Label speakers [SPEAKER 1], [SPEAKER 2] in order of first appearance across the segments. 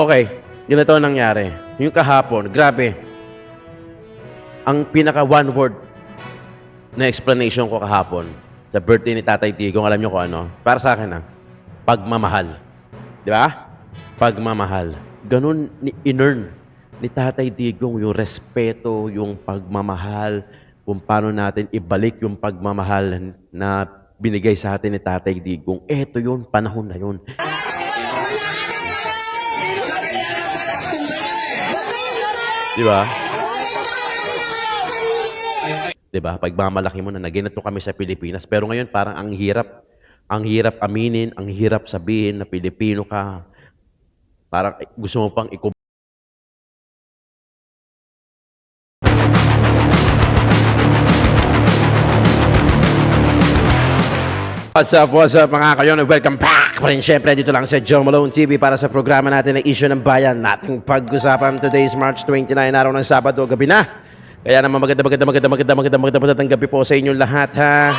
[SPEAKER 1] Okay, ganito ang nangyari. Yung kahapon, grabe. Ang pinaka one word na explanation ko kahapon sa birthday ni Tatay Tigong, alam niyo kung ano? Para sa akin, pagmamahal. Di ba? Pagmamahal. Ganun ni in-earn ni Tatay Digong yung respeto, yung pagmamahal, kung paano natin ibalik yung pagmamahal na binigay sa atin ni Tatay Digong. Eto yun, panahon na yun. Di ba? Di ba? Pagmamalaki mo na naginto kami sa Pilipinas. Pero ngayon parang ang hirap aminin, ang hirap sabihin na Pilipino ka. Parang gusto mo pang What's up mga kayon? Welcome back pa rin syempre dito lang sa Joe Malone TV para sa programa natin na Issue ng Bayan. Nating pag-usapan today is March 29, araw ng Sabado, gabi na. Kaya naman magandang gabi po sa inyong lahat ha.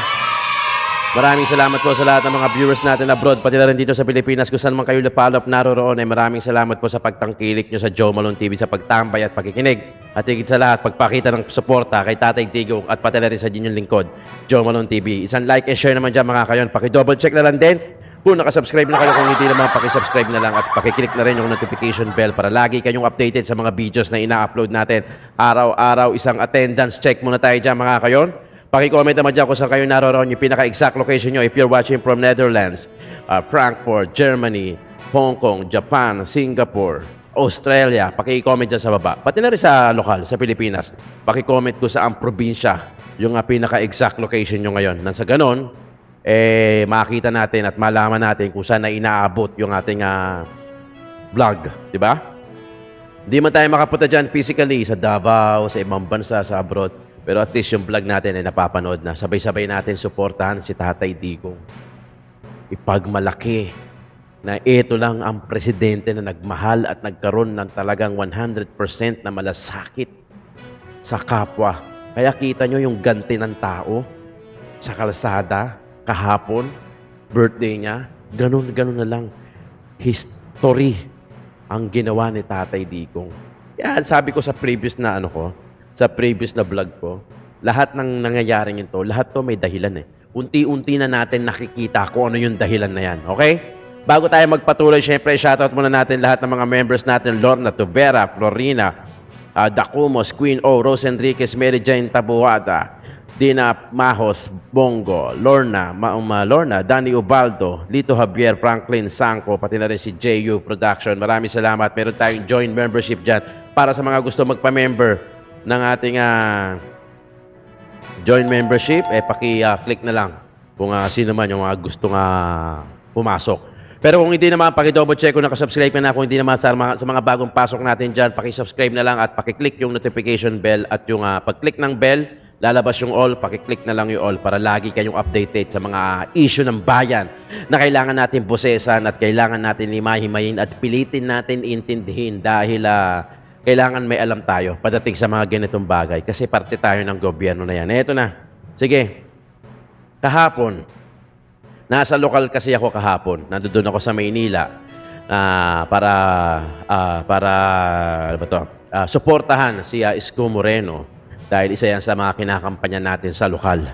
[SPEAKER 1] Maraming salamat po sa lahat ng mga viewers natin abroad, pati na rin dito sa Pilipinas, kung saan man kayo follow up naroroon. Maraming salamat po sa pagtangkilik nyo sa Joe Malone TV, sa pagtambay at pakikinig. At higit sa lahat, pagpakita ng suporta kay Tatay Tigong at pati na rin sa inyong lingkod, Joe Malone TV. Isang like and share naman dyan mga kayon. Paki-double check na lang din kung nakasubscribe na kayo. Kung hindi naman, paki-subscribe na lang at paki-click na rin yung notification bell para lagi kayong updated sa mga videos na ina-upload natin. Araw-araw, isang attendance check muna tayo dyan mga kayon. Paki-comment naman dyan kung saan kayo naroroon yung pinaka-exact location nyo if you're watching from Netherlands, Frankfurt, Germany, Hong Kong, Japan, Singapore, Australia. Paki-comment dyan sa baba. Pati na rin sa lokal, sa Pilipinas. Paki-comment ko sa ang probinsya yung pinaka-exact location nyo ngayon. Nang sa ganon, makita natin at malaman natin kung saan na inaabot yung ating vlog. Diba? Hindi man tayo makapunta dyan physically sa Davao, sa ibang bansa, sa abroad. Pero at least yung vlog natin ay napapanood na. Sabay-sabay natin suportahan si Tatay Digong. Ipagmalaki na ito lang ang presidente na nagmahal at nagkaroon ng talagang 100% na malasakit sa kapwa. Kaya kita nyo yung ganti ng tao sa kalsada, kahapon, birthday niya, ganun-ganun na lang. History ang ginawa ni Tatay Digong. Yan, sabi ko sa previous na sa previous na vlog ko, lahat ng nangyayaring ito, lahat to may dahilan Unti-unti na natin nakikita kung ano yung dahilan na yan. Okay? Bago tayo magpatuloy, syempre, shoutout muna natin lahat ng mga members natin. Lorna Tuvera, Florina, Dacumos, Queen O, Rose Enriquez, Mary Jane Tabuada, Dina Mahos, Bongo, Lorna, Lorna, Danny Ubaldo, Lito Javier, Franklin Sangco, pati na rin si JU Production. Maraming salamat. Meron tayong joint membership dyan para sa mga gusto magpa-member ng ating joint membership, paki-click na lang kung sino man yung gustong pumasok. Pero kung hindi naman, paki-double check kung nakasubscribe na. Kung hindi naman sa mga bagong pasok natin dyan, paki-subscribe na lang at paki-click yung notification bell at yung pag-click ng bell, lalabas yung all, paki-click na lang yung all para lagi kayong updated sa mga issue ng bayan na kailangan natin posesan at kailangan natin himahimayin at pilitin natin intindihin dahil kailangan may alam tayo padating sa mga ganitong bagay kasi parte tayo ng gobyerno na yan. Eto na. Sige. Kahapon, nasa lokal kasi ako kahapon. Nandoon ako sa Maynila para suportahan si Isko Moreno dahil isa yan sa mga kinakampanya natin sa lokal.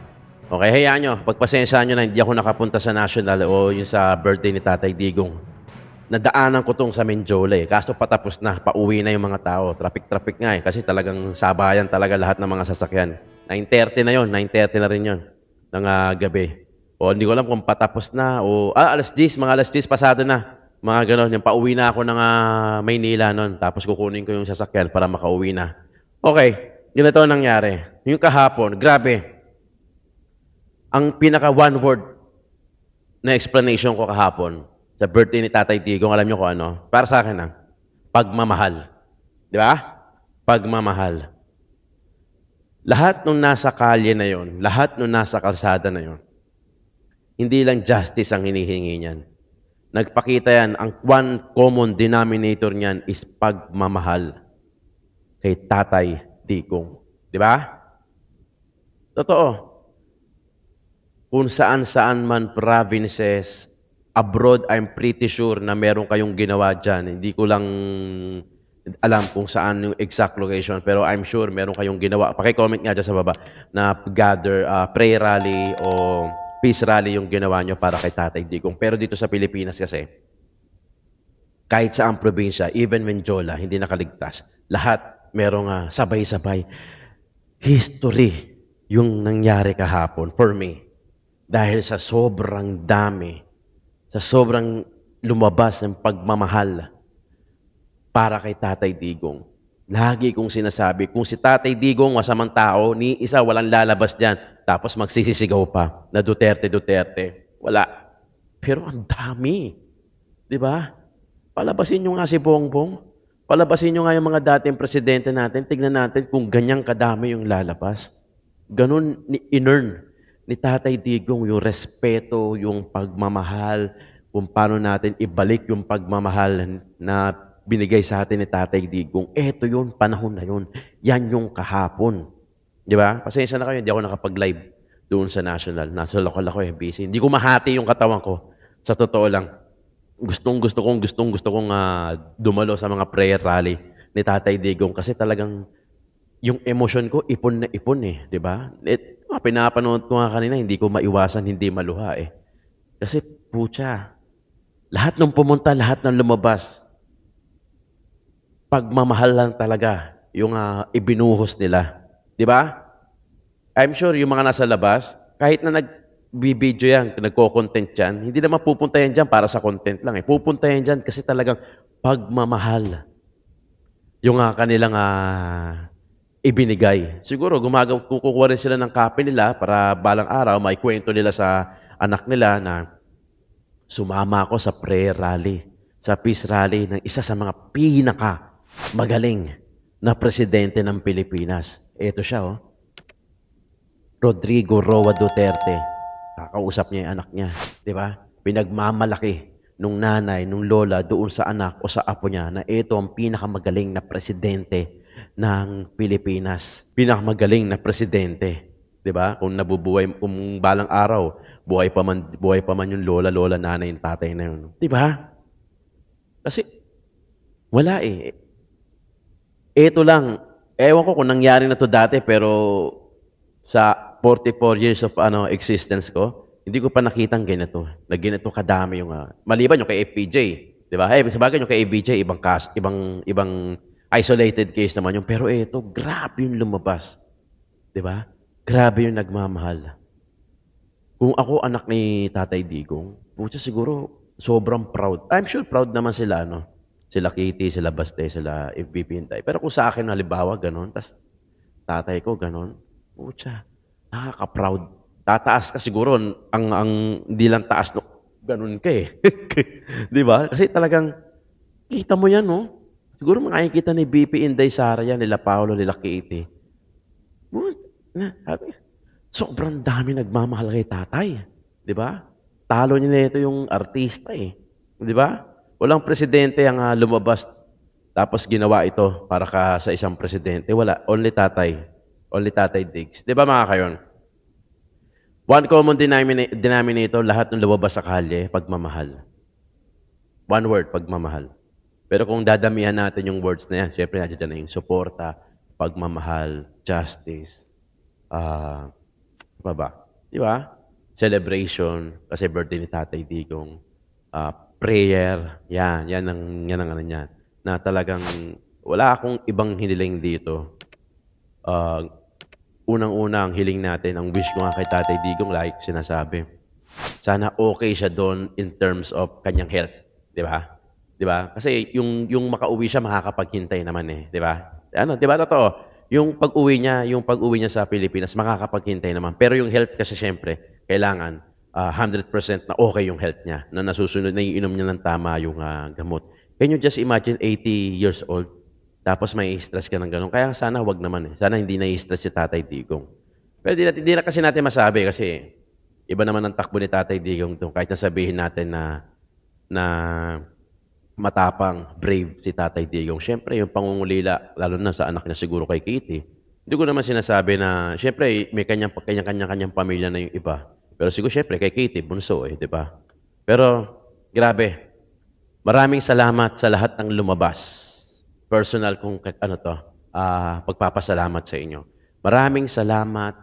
[SPEAKER 1] Okay, hayaan nyo. Pagpasensyahan nyo na hindi ako nakapunta sa national o yung sa birthday ni Tatay Digong. Nadaanan ko tong sa Menjola Kaso patapos na, pauwi na yung mga tao. Traffic nga kasi talagang sabayan talaga lahat ng mga sasakyan. 9:30 na yon, 9:30 na rin yon ng gabi. O hindi ko alam kung patapos na o alas 10, mga alas 10 pasado na. Mga ganon, yung pauwi na ako ng Maynila noon. Tapos kukunin ko yung sasakyan para makauwi na. Okay, ganito ang nangyari. Yung kahapon, grabe. Ang pinaka one word na explanation ko kahapon sa birthday ni Tatay Tigong, alam niyo kung ano? Para sa akin, pagmamahal. Di ba? Pagmamahal. Lahat nung nasa kalye na yon, lahat nung nasa kalsada na yon, hindi lang justice ang hinihingi niyan. Nagpakita yan, ang one common denominator niyan is pagmamahal kay Tatay Tigong. Di ba? Totoo. Kung saan-saan man provinces, abroad, I'm pretty sure na meron kayong ginawa dyan. Hindi ko lang alam kung saan yung exact location, pero I'm sure meron kayong ginawa. Paki-comment nga dyan sa baba na gather, prayer rally o peace rally yung ginawa nyo para kay Tatay Digong. Pero dito sa Pilipinas kasi, kahit sa ang probinsya, even Menjola, hindi nakaligtas. Lahat merong sabay-sabay. History yung nangyari kahapon for me. Dahil sa sobrang dami, sa sobrang lumabas ng pagmamahal para kay Tatay Digong. Lagi kong sinasabi, kung si Tatay Digong masamang tao, ni isa walang lalabas dyan. Tapos magsisisigaw pa na Duterte, Duterte. Wala. Pero ang dami. Di ba? Palabasin nyo nga si Bongbong. Palabasin nyo nga yung mga dating presidente natin. Tignan natin kung ganyang kadami yung lalabas. Ganun in-earn ni Tatay Digong yung respeto, yung pagmamahal, kung paano natin ibalik yung pagmamahal na binigay sa atin ni Tatay Digong. Eto yun, panahon na yun. Yan yung kahapon. Di ba? Pasensya na kayo, hindi ako nakapag-live doon sa national. Nasa local ako busy. Hindi ko mahati yung katawan ko. Sa totoo lang. Gusto kong dumalo sa mga prayer rally ni Tatay Digong kasi talagang yung emosyon ko ipon na ipon di ba? Pinapanood ko nga kanina, hindi ko maiwasan, hindi maluha Kasi pucha, lahat ng pumunta, lahat ng lumabas, pagmamahal lang talaga yung ibinuhos nila. Di ba? I'm sure yung mga nasa labas, kahit na nagbibideo yan, nagko-content yan, hindi naman pupunta yan dyan para sa content lang Pupunta yan dyan kasi talagang pagmamahal. Yung kanilang ibinigay. Siguro, kukuha rin sila ng copy nila para balang araw, may kwento nila sa anak nila na sumama ako sa prayer rally, sa peace rally ng isa sa mga magaling na presidente ng Pilipinas. Ito siya, Rodrigo Roa Duterte. Kakausap niya yung anak niya. Di ba? Pinagmamalaki nung nanay, nung lola, doon sa anak o sa apo niya na ito ang pinakamagaling na presidente ng Pilipinas. Pinakamagaling na presidente. Di ba? Kung nabubuhay, kung balang araw, buhay pa man yung lola, nanay, yung tatay na yun. Di ba? Kasi, wala Ito lang, ewan ko kung nangyari na to dati, pero sa 44 years of existence ko, hindi ko pa nakitang ganito. Na ganito kadami yung maliban yung kay FPJ, 'di ba? Sabagay yung kay FPJ ibang isolated case naman yung pero ito grabe yung lumabas. 'Di ba? Grabe yung nagmamahal. Kung ako anak ni Tatay Digong, pucha siguro sobrang proud. I'm sure proud naman sila Sila Kitty, sila Baste, sila FVP Intay. Pero kung sa akin halimbawa ganun, tas tatay ko ganun, pucha, nakaka-proud. Tataas ka siguro, ang hindi lang taas, no, ganun ka Di ba? Kasi talagang, kita mo yan, no? Siguro makikita ni BP Inday Sara yan, nila Paolo, nila Kitty. Sobrang dami nagmamahal kay tatay. Di ba? Talo niya na ito yung artista Di ba? Walang presidente ang lumabas tapos ginawa ito para sa isang presidente. Wala. Only tatay. Only Tatay Diggs. Di ba mga kayon? One common denominator, lahat ng lumabas sa kalye, pagmamahal. One word, pagmamahal. Pero kung dadamihan natin yung words na yan, syempre nandiyan dyan na yung suporta, pagmamahal, justice, ba? Di ba? Celebration, kasi birthday ni Tatay Digong, prayer, yan ang ano niyan. Na talagang wala akong ibang hiniling dito. Unang-una ang hiling natin, ang wish ko nga kay Tatay Digong, like sinasabi, sana okay siya doon in terms of kanyang health. Di ba? Di ba? Kasi yung makauwi siya, makakapaghintay naman Di ba? Di ba totoo? Yung pag-uwi niya sa Pilipinas, makakapaghintay naman. Pero yung health kasi syempre, kailangan 100% na okay yung health niya, na nasusunod, na iinom niya ng tama yung gamot. Can you just imagine 80 years old, tapos may stress ka ng gano'n? Kaya sana wag naman Sana hindi na-stress si Tatay Digong. Pero hindi na kasi natin masabi kasi iba naman ang takbo ni Tatay Digong doon. Kahit nasabihin natin na matapang, brave si Tatay Digong. Siyempre, yung pangungulila, lalo na sa anak niya siguro kay Kitty, hindi ko naman sinasabi na, siyempre, may kanyang pamilya na yung iba. Pero siguro, siyempre, kay Kitty, bunso di ba? Pero, Grabe. Maraming salamat sa lahat ng lumabas. Personal kung pagpapasalamat sa inyo. Maraming salamat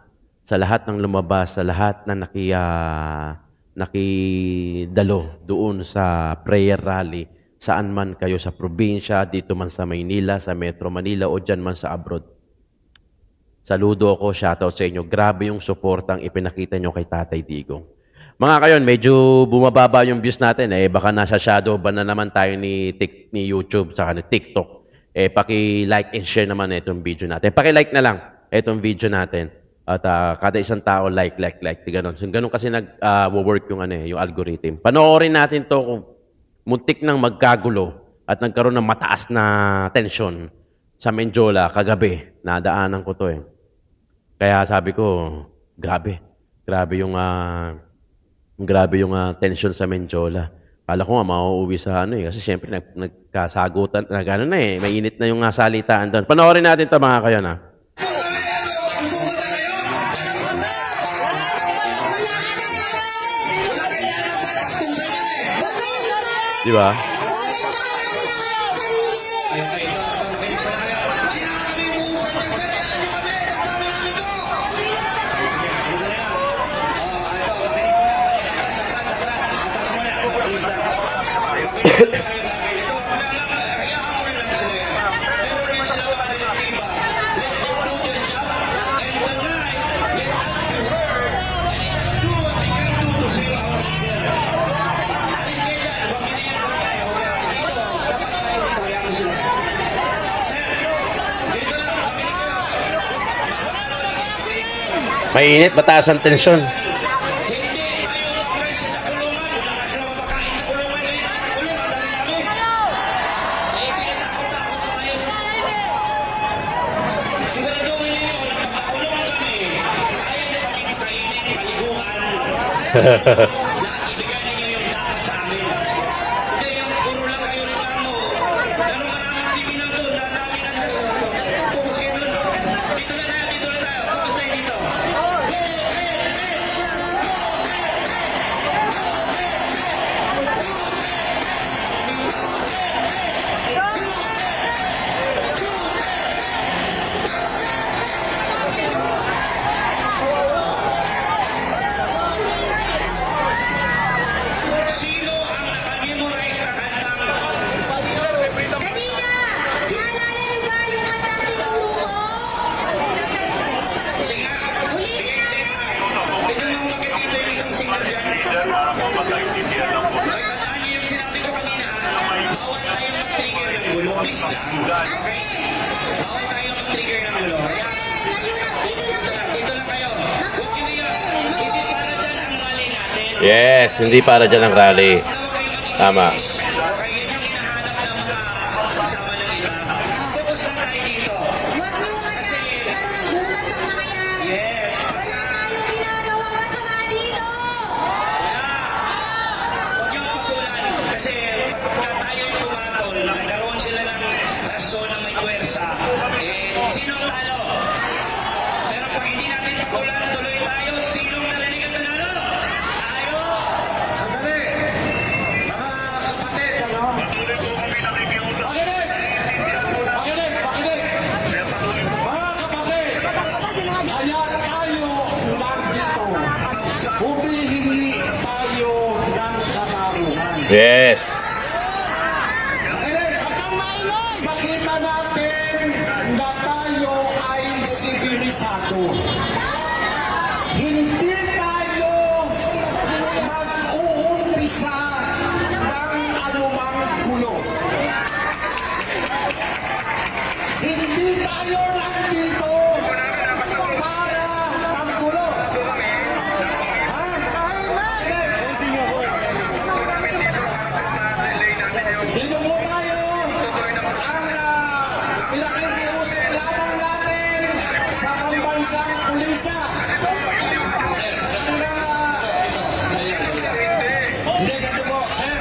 [SPEAKER 1] sa lahat ng lumabas, sa lahat na nakidalo doon sa prayer rally, saan man kayo sa probinsya, dito man sa Maynila, sa Metro Manila o dyan man sa abroad. Saludo ako, shoutout sa inyo. Grabe yung suportang ipinakita nyo kay Tatay Digong. Mga kayon, medyo bumababa yung views natin. Baka nasa shadow ba na naman tayo ni YouTube saka ni TikTok. Paki-like and share naman itong video natin. Paki-like na lang itong video natin. At kada isang tao, like. Ganun. So, ganun kasi nag-work yung algorithm. Panoorin natin to kung muntik nang magkagulo at nagkaroon ng mataas na tension sa Menjola kagabi. Nadaanan ko to Kaya sabi ko, grabe. Grabe yung tension sa Menjola. Kala ko nga mauuwi sa kasi syempre nagkasagutan, may init na yung salitaan doon. Panoorin natin to mga kayo na. Di ba? Mainit, mataas ang tensyon. Yes, hindi para dyan ang rally. Tama. Yes.
[SPEAKER 2] Makita natin na tayo ay sibilisado. Hindi tayo mag-uumpisa ng anumang gulo. Hindi tayo nandito para maggulo. Dito po tayo ang pinakikiusap lamang natin sa pambansang pulisya. Hindi, ganito po, sir.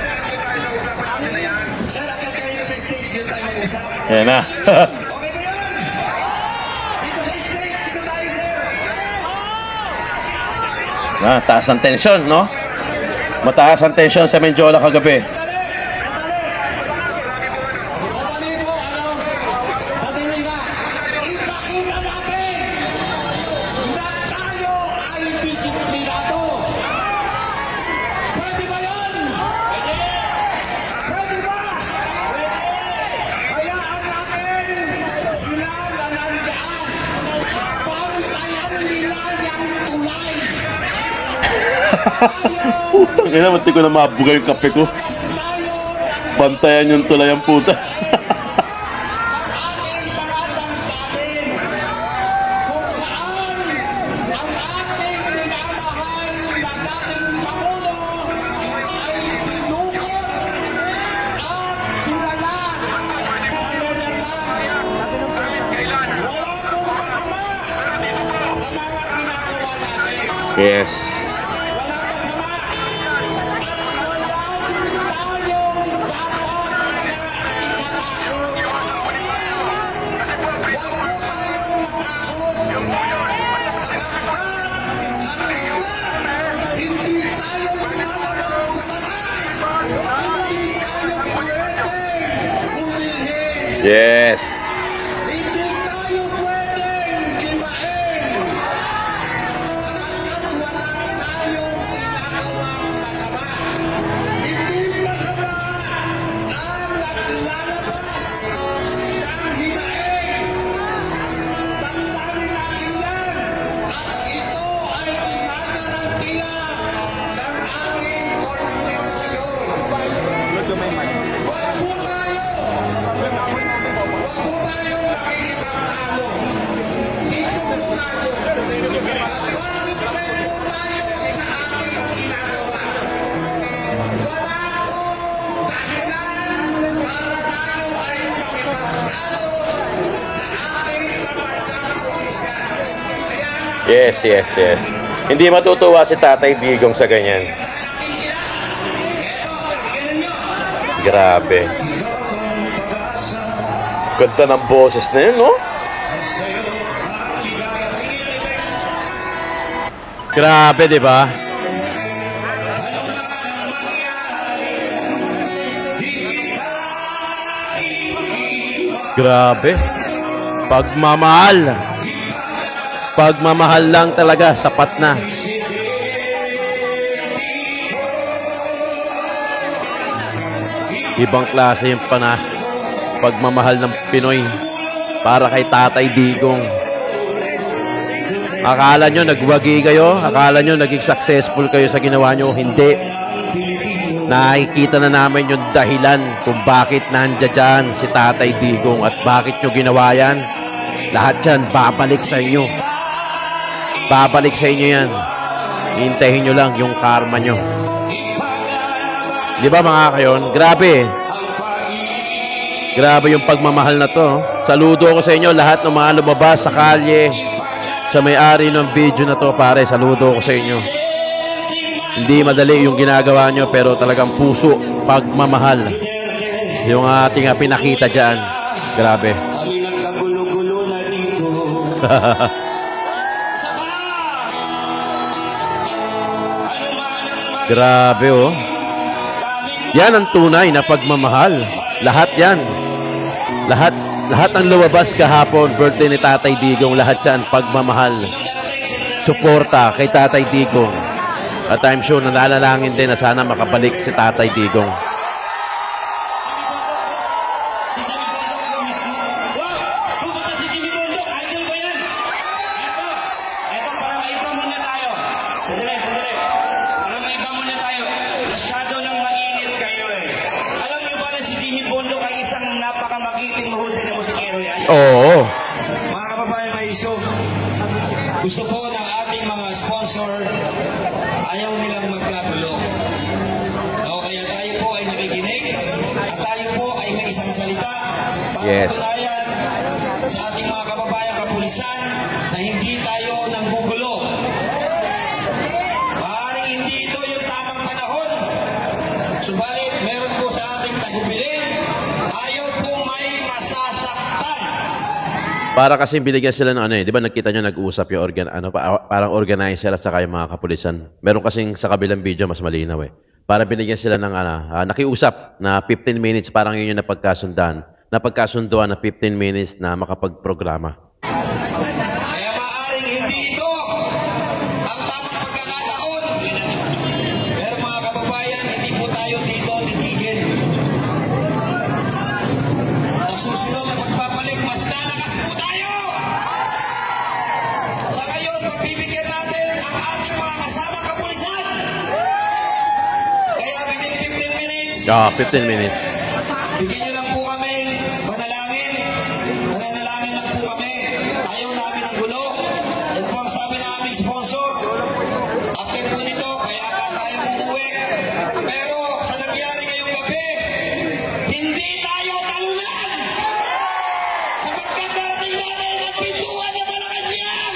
[SPEAKER 2] Sir, akit kayo sa stage, dito tayo mag-usap.
[SPEAKER 1] Yan na.
[SPEAKER 2] Okay ba yan? Dito sa stage, dito tayo, sir.
[SPEAKER 1] Taas ang tensyon, no? Mataas ang tensyon sa Menjola kagabi.
[SPEAKER 2] Sandali po, sandali na. Ipakita natin na tayo ay disiplinado. Pwede ba yan? Pwede ba? Hayaan natin sila na nandiyan. Pantayan nila yung tulay.
[SPEAKER 1] Putang ina, mati ko na mabuga yung kape ko. Bantayan yung tulay ang puta.
[SPEAKER 2] Ating mga damdamin kung saan ang ating minamahal na dating Pangulo ay pinukot at pinala sa Netherlands. Wala pong masama sa mga ginagawa natin.
[SPEAKER 1] Yes.
[SPEAKER 2] Wala masama at wala din tayong dapat na ikalakot. Hindi tayo lumalabas sa batas. Hindi tayo pwedeng humihin.
[SPEAKER 1] Yes.
[SPEAKER 2] Hindi tayo pwedeng kibain. Sapagkat wala tayong ginagawang masama. Hindi masama ang naglalabas ng hinaing. Tandaan natin yan. At ito ay ginagarantiya ng ating konstitusyon. Wag po tayo makikipagtalo. Dito po tayo. Konsikwento tayo sa ating ginagawa. Wala pong dahilan para tayo ay makipagtalo sa ating pambansang pulisyan. Kaya nga,
[SPEAKER 1] Yes, yes, yes. Hindi matutuwa si Tatay Digong sa ganyan. Grabe. Ganda ng boses na yun, no? Grabe, di ba? Grabe. Pagmamahal. Pagmamahal lang talaga, sapat na. Ibang klase yung pagmamahal ng Pinoy para kay Tatay Digong. Akala nyo nagwagi kayo? Akala nyo naging successful kayo sa ginawa nyo? Hindi. Nakikita na namin yung dahilan kung bakit nandiyan dyan si Tatay Digong at bakit nyo ginawa yan. Lahat yan babalik sa inyo. Babalik sa inyo yan. Hintayin nyo lang yung karma nyo. Di ba mga kayon? Grabe. Grabe yung pagmamahal na to. Saludo ko sa inyo lahat ng mga lumabas sa kalye. Sa may-ari ng video na to, pare, saludo ko sa inyo. Hindi madali yung ginagawa nyo, pero talagang puso, pagmamahal. Yung ating pinakita dyan. Grabe.
[SPEAKER 2] kami nagkagulo-gulo na dito.
[SPEAKER 1] Grabe, oh. Yan ang tunay na pagmamahal. Lahat yan. Lahat ng lumabas kahapon, birthday ni Tatay Digong, lahat yan, pagmamahal. Suporta kay Tatay Digong. At I'm sure nalalangin din na sana makabalik si Tatay Digong.
[SPEAKER 3] Pupunta si Jimmy Bundok, idol ko yan. Ito, para maiba muna tayo. Sandali. Para maiba muna tayo. Masyado nang mainit kayo eh. Alam niyo ba na si Jimmy Bundok ay isang napakamagiting mahusay na musikero yan?
[SPEAKER 1] Oo.
[SPEAKER 3] Mga kababayan, may iso. Gusto po ng ating mga sponsor, ayaw nilang magkagulo. O kaya tayo po ay nakikinig at tayo po ay may isang salita para
[SPEAKER 1] Yes.
[SPEAKER 3] patunayan sa ating mga kababayan kapulisan na hindi tayo nanggugulo. Maaaring hindi ito yung tamang panahon. Subalit, meron po sa ating tagubilin, ayaw po may masasaktan.
[SPEAKER 1] Para kasi binigyan sila ng di ba nakita nyo nag-uusap yung parang organizer at saka yung mga kapulisan. Meron kasing sa kabilang video mas malinaw para binigyan sila ng nakiusap na 15 minutes, parang yun yung napagkasunduan na 15 minutes na makapagprograma.
[SPEAKER 2] Kaya maaaring hindi ito ang tamang pagkakataon. Pero mga kababayan, hindi po tayo dito titigil. Sa susunod na pagpapalit, mas lalakas po tayo! Sa ngayon, pagbibigyan natin ang ating mga kasama kapulisan. Kaya within 15 minutes,
[SPEAKER 1] 15 minutes.
[SPEAKER 2] bigyan niyo lang po kami manalangin. Mananalangin lang po kami. Ayaw namin ang gulo. Yan po ang sabi ng aming sponsor. After po nito, kaya pa tayo umuwi. Pero sa nangyari ngayong gabi, hindi tayo talunan! Sapagkat darating natin ang pintuan ng Malacanang!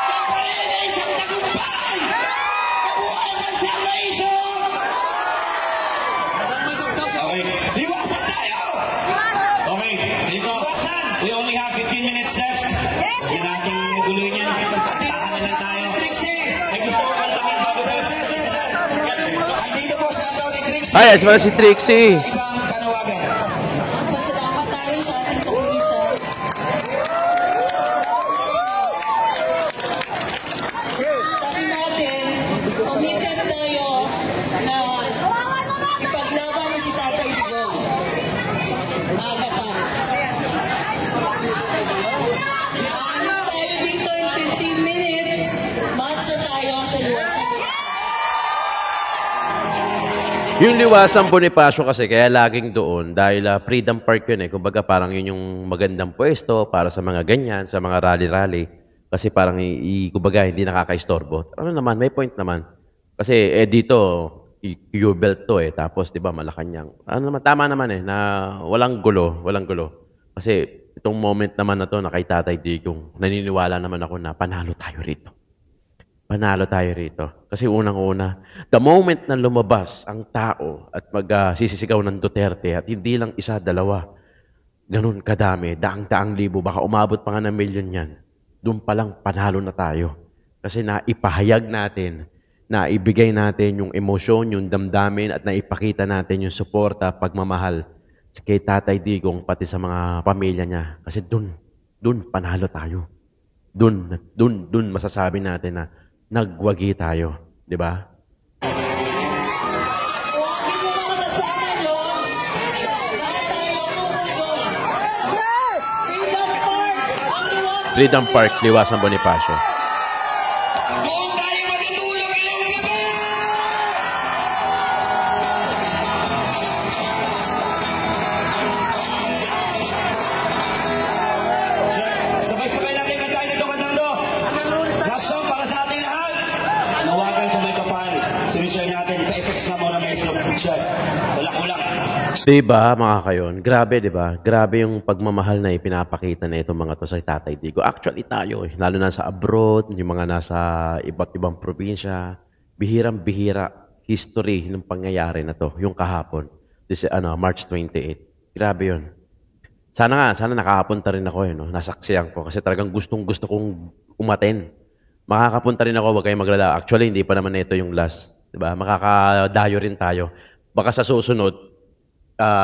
[SPEAKER 2] Magpalit na isang tagumpay! Kabuhay Pansang Maison!
[SPEAKER 3] Okay.
[SPEAKER 2] Iwasan tayo!
[SPEAKER 3] Okay, dito. We only have 15 minutes left. Hindi natin guluhin yan. Takasan lang tayo.
[SPEAKER 2] Trixie!
[SPEAKER 3] May gusto ko kantahin bago sa...
[SPEAKER 2] Sir, sir, sir. Andito po sa Tony Trixie.
[SPEAKER 1] Ay, yes, wala si Trixie.
[SPEAKER 2] Ibang panawagan.
[SPEAKER 4] Pasalamat tayo sa ating kapulisan. Sabi natin, committed tayo na ipaglaban na si Tatay Digong. Maaga pa. Aalis tayo dito in 15 minutes. Marcha tayo sa luwasan.
[SPEAKER 1] Yung Liwasang Bonifacio kasi, kaya laging doon, dahil Freedom Park yun eh. Kumbaga parang yun yung magandang pwesto para sa mga ganyan, sa mga rally-rally. Kasi parang, kumbaga, hindi nakaka-istorbo. Ano naman, may point naman. Kasi dito, U-belt to eh. Tapos, di ba, Malacanang. Ano naman, tama naman eh, na walang gulo, walang gulo. Kasi itong moment naman na to, na kay Tatay Digong, naniniwala naman ako na panalo tayo rito. Panalo tayo rito. Kasi unang-una, the moment na lumabas ang tao at magsisisigaw ng Duterte at hindi lang isa, dalawa, ganun kadami, daang-daang libo, baka umabot pa nga ng milyon yan, doon pa lang panalo na tayo. Kasi naipahayag natin, naibigay natin yung emosyon, yung damdamin at naipakita natin yung suporta, pagmamahal kay Tatay Digong pati sa mga pamilya niya. Kasi doon panalo tayo. Doon masasabi natin na nagwagi tayo, di ba?
[SPEAKER 4] Huwagin mo mga kasama nyo. Lahat tayo matutulog. Freedom Park, ang luwasan.
[SPEAKER 1] Freedom Park, Liwasang Bonifacio.
[SPEAKER 2] Doon tayo matutulog ngayong gabi!
[SPEAKER 3] Sabay-sabay natin kantahin ito, Fernando. Last song para sa ating lahat. Nawagan sa may kapal. Sinisya natin, pa-effects na muna may slow picture. Wala-kulang.
[SPEAKER 1] Diba, mga kayon? Grabe, diba? Grabe yung pagmamahal na ipinapakita na itong mga to sa Tatay Digo. Actually, tayo, lalo na sa abroad, yung mga nasa iba't ibang probinsya, bihirang-bihira history ng pangyayari na to, yung kahapon. This, March 28. Grabe yun. Sana nakakapunta rin ako, no? Nasaksiyan ko. Kasi talagang gustong-gusto kong umaten. Makakapunta rin ako, wag kayong maglala. Actually, hindi pa naman ito yung last. Diba? Makakadayo rin tayo. Baka sa susunod,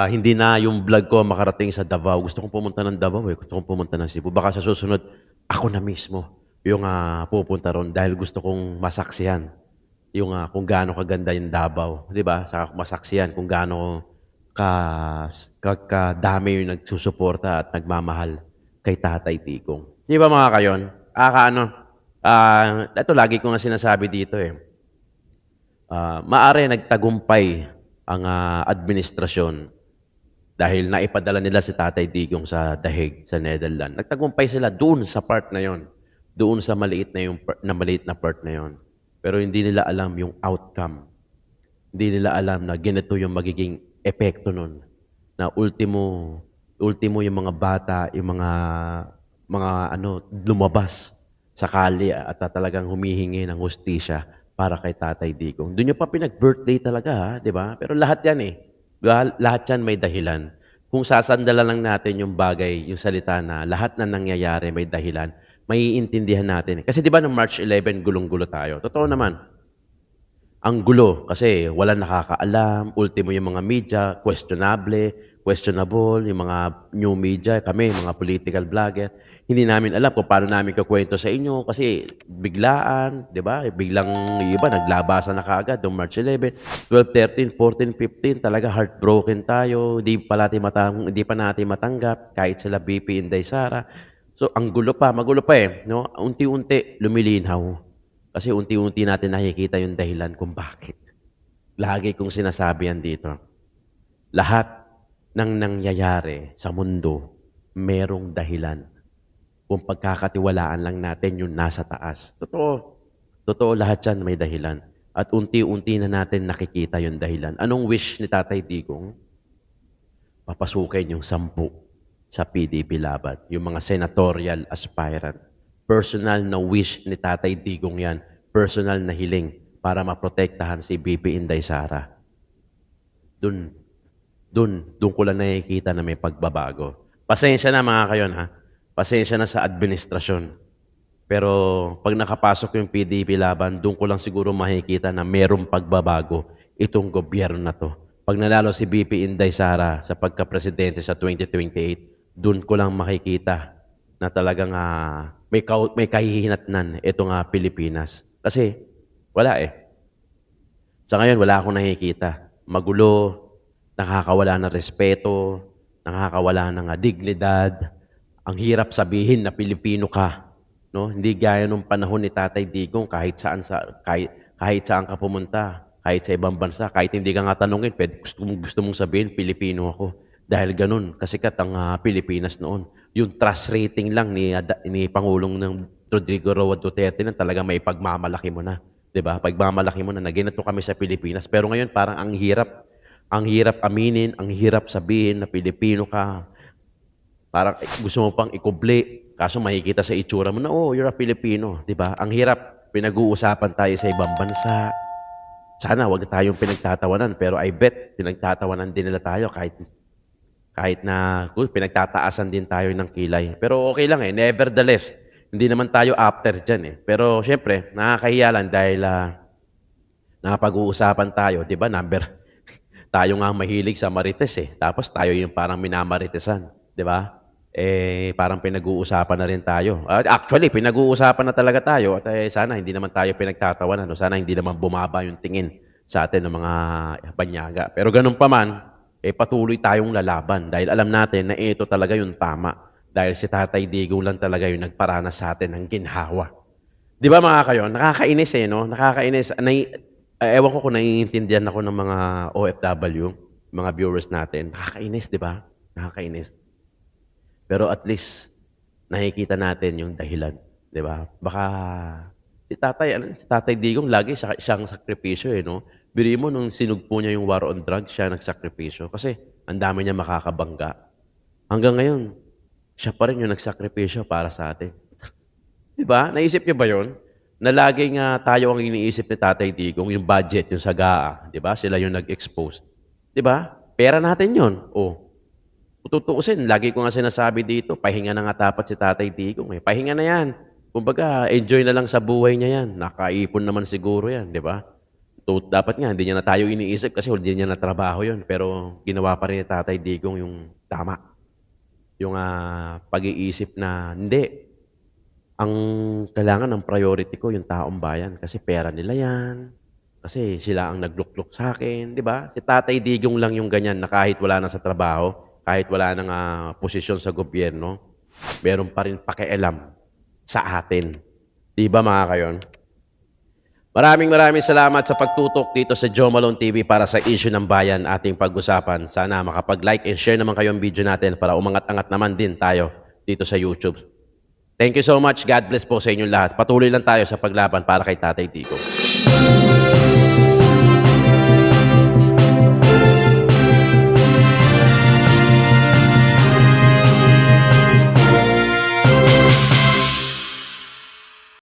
[SPEAKER 1] hindi na yung vlog ko makarating sa Davao. Gusto kong pumunta ng Davao, eh. Gusto kong pumunta ng Cebu. Baka sa susunod, ako na mismo yung pupunta ron dahil gusto kong masaksihan yung kung gaano kaganda yung Davao. Di ba? Saka masaksihan kung gaano kadami yung nagsusuporta at nagmamahal kay Tatay Digong. Di ba mga kayon? Ito lagi ko nga sinasabi dito eh. Maari nagtagumpay ang administrasyon dahil naipadala nila si Tatay Digong sa Dahig, sa Netherlands. Nagtagumpay sila doon sa part na yon, doon sa maliit na part na yon. Pero hindi nila alam yung outcome. Hindi nila alam na ganito yung magiging epekto nun. Na ultimo yung mga bata, yung mga lumabas sa kalye at talagang humihingi ng hustisya para kay Tatay Digong. Doon yung pa pinag-birthday talaga, di ba? Pero lahat yan eh. Lahat yan may dahilan. Kung sasandalan lang natin yung bagay, yung salita na lahat na nangyayari may dahilan, maiintindihan natin. Kasi di ba noong March 11, gulong-gulo tayo. Totoo naman. ang gulo kasi wala nakakaalam, ultimo yung mga media, questionable, yung mga new media, kami, mga political vlogger, hindi namin alam kung paano namin kakwento sa inyo kasi biglaan, di ba? Biglang yung iba naglabasan na kaagad noong March 11, 12, 13, 14, 15, talaga heartbroken tayo, hindi pa natin matanggap kahit sila BP Inday Sara. So ang magulo pa no? Unti-unti lumilinaw. Kasi unti-unti natin nakikita yung dahilan kung bakit. Lagi kong sinasabi yan dito. Lahat ng nangyayari sa mundo, merong dahilan. Kung pagkakatiwalaan lang natin yung nasa taas. Totoo. Totoo lahat yan may dahilan. At unti-unti na natin nakikita yung dahilan. Anong wish ni Tatay Digong? Papasukin yung 10 sa PDP laban. Yung mga senatorial aspirant. Personal na wish ni Tatay Digong yan. Personal na hiling para maprotektahan si BP Inday Sara. Doon ko lang nakikita na may pagbabago. Pasensya na mga kayon ha. Pasensya na sa administrasyon. Pero pag nakapasok yung PDP laban, doon ko lang siguro makikita na mayroong pagbabago itong gobyerno na to. Pag nanalo si BP Inday Sara sa pagka-presidente sa 2028, doon ko lang makikita na talagang may kahihinatnan itong Pilipinas. Kasi wala Sa ngayon, wala akong nakikita. Magulo, nakakawala ng respeto, nakakawala ng dignidad. Ang hirap sabihin na Pilipino ka. No? Hindi gaya nung panahon ni Tatay Digong kahit saan ka pumunta, kahit sa ibang bansa, kahit hindi ka nga tanungin, gusto mong sabihin, Pilipino ako. Dahil ganun, kasikat ang Pilipinas noon. Yung trust rating lang ni Pangulong ng Rodrigo Roa Duterte na talaga may pagmamalaki mo na. 'Di ba? Pagmamalaki mo na ganito kami sa Pilipinas. Pero ngayon parang ang hirap aminin, ang hirap sabihin na Pilipino ka. Parang gusto mo pang ikubli, kaso makikita sa itsura mo na, oh, you're a Filipino. 'Di ba? Ang hirap, pinag-uusapan tayo sa ibang bansa. Sana wag tayong pinagtatawanan, pero I bet pinagtatawanan din nila tayo kahit na pinagtataasan din tayo ng kilay. Pero okay lang nevertheless, hindi naman tayo after dyan Pero syempre, nakakahiya lang dahil nakapag-uusapan tayo, di ba, tayo nga mahilig sa marites Tapos tayo yung parang minamaritesan, di ba? Parang pinag-uusapan na rin tayo. Actually, pinag-uusapan na talaga tayo at sana hindi naman tayo pinagtatawanan. Sana hindi naman bumaba yung tingin sa atin ng mga banyaga. Pero ganun pa man, patuloy tayong lalaban dahil alam natin na ito talaga yung tama. Dahil si Tatay Digong lang talaga yung nagparanas sa atin ng ginhawa. Di ba mga kayo? Nakakainis no? Nakakainis. Ewan ko kung naiintindihan ako ng mga OFW, mga viewers natin. Nakakainis, di ba? Nakakainis. Pero at least, nakikita natin yung dahilan. Di ba? Baka si Tatay Digong lagi siyang sakripisyo no? Biri mo, nung sinugpo niya yung war on drugs, siya nagsakripisyo. Kasi ang dami niya makakabangga. Hanggang ngayon, siya pa rin yung nagsakripisyo para sa atin. Diba? Naisip niyo ba yun? Na laging tayo ang iniisip ni Tatay Digong, yung budget, yung sagaa. Diba? Sila yung nag-expose. Diba? Pera natin yun. Tutuusin, lagi ko nga sinasabi dito, pahinga na nga dapat si Tatay Digong. Pahinga na yan. Kumbaga, enjoy na lang sa buhay niya yan. Nakaipon naman siguro yan. Diba? Dapat nga, hindi niya na tayo iniisip kasi hindi niya na trabaho yun. Pero ginawa pa rin ni Tatay Digong yung tama. Yung pag-iisip na hindi. Ang kailangan ng priority ko yung taong bayan kasi pera nila yan. Kasi sila ang naglukluk sa akin. Di ba? Si Tatay Digong lang yung ganyan na kahit wala na sa trabaho, kahit wala nang posisyon sa gobyerno, meron pa rin pakialam sa atin. Di ba mga kayon? Maraming salamat sa pagtutok dito sa Joe Malone TV para sa issue ng bayan ating pag-usapan. Sana makapag-like and share naman kayo ang video natin para umangat-angat naman din tayo dito sa YouTube. Thank you so much. God bless po sa inyong lahat. Patuloy lang tayo sa paglaban para kay Tatay Digong.